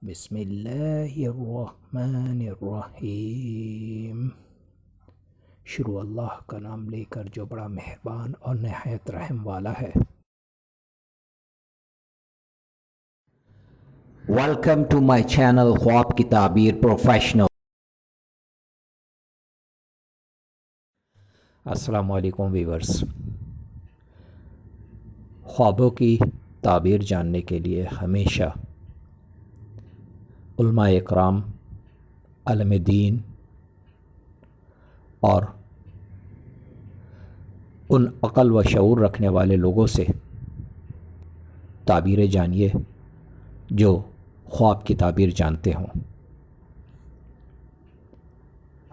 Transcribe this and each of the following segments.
بسم اللہ الرحمن الرحیم۔ شروع اللہ کا نام لے کر جو بڑا مہربان اور نہایت رحم والا ہے۔ ویلکم ٹو مائی چینل خواب کی تعبیر پروفیشنل۔ السلام علیکم ویورز۔ خوابوں کی تعبیر جاننے کے لیے ہمیشہ علماء اکرام، عالم دین اور ان عقل و شعور رکھنے والے لوگوں سے تعبیریں جانیے جو خواب کی تعبیر جانتے ہوں۔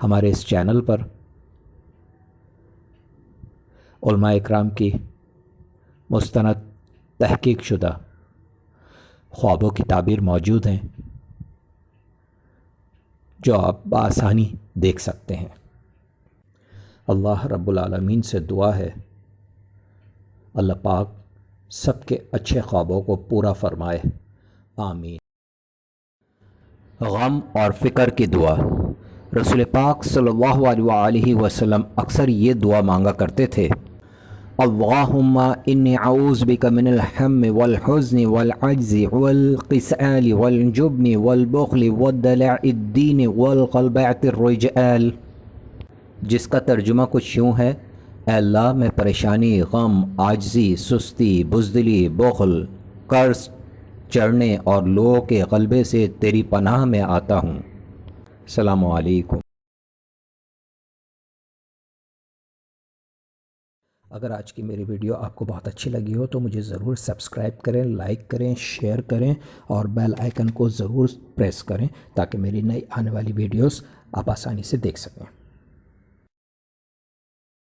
ہمارے اس چینل پر علماء اکرام کی مستند تحقیق شدہ خوابوں کی تعبیر موجود ہیں جو آپ بآسانی دیکھ سکتے ہیں۔ اللہ رب العالمین سے دعا ہے اللہ پاک سب کے اچھے خوابوں کو پورا فرمائے، آمین۔ غم اور فکر کی دعا۔ رسول پاک صلی اللہ علیہ وآلہ وسلم اکثر یہ دعا مانگا کرتے تھے، اللہم انی اعوذ بک من الہم والحزن والعجز والکسل والجبن والبخل والدلع الدین والقلبعۃ الرجال، جس کا ترجمہ کچھ یوں ہے، اے اللہ میں پریشانی، غم، عاجزی، سستی، بزدلی، بخل، قرض چڑھنے اور لوگوں کے غلبے سے تیری پناہ میں آتا ہوں۔ السلام علیکم۔ اگر آج کی میری ویڈیو آپ کو بہت اچھی لگی ہو تو مجھے ضرور سبسکرائب کریں، لائک کریں، شیئر کریں اور بیل آئیکن کو ضرور پریس کریں تاکہ میری نئی آنے والی ویڈیوز آپ آسانی سے دیکھ سکیں۔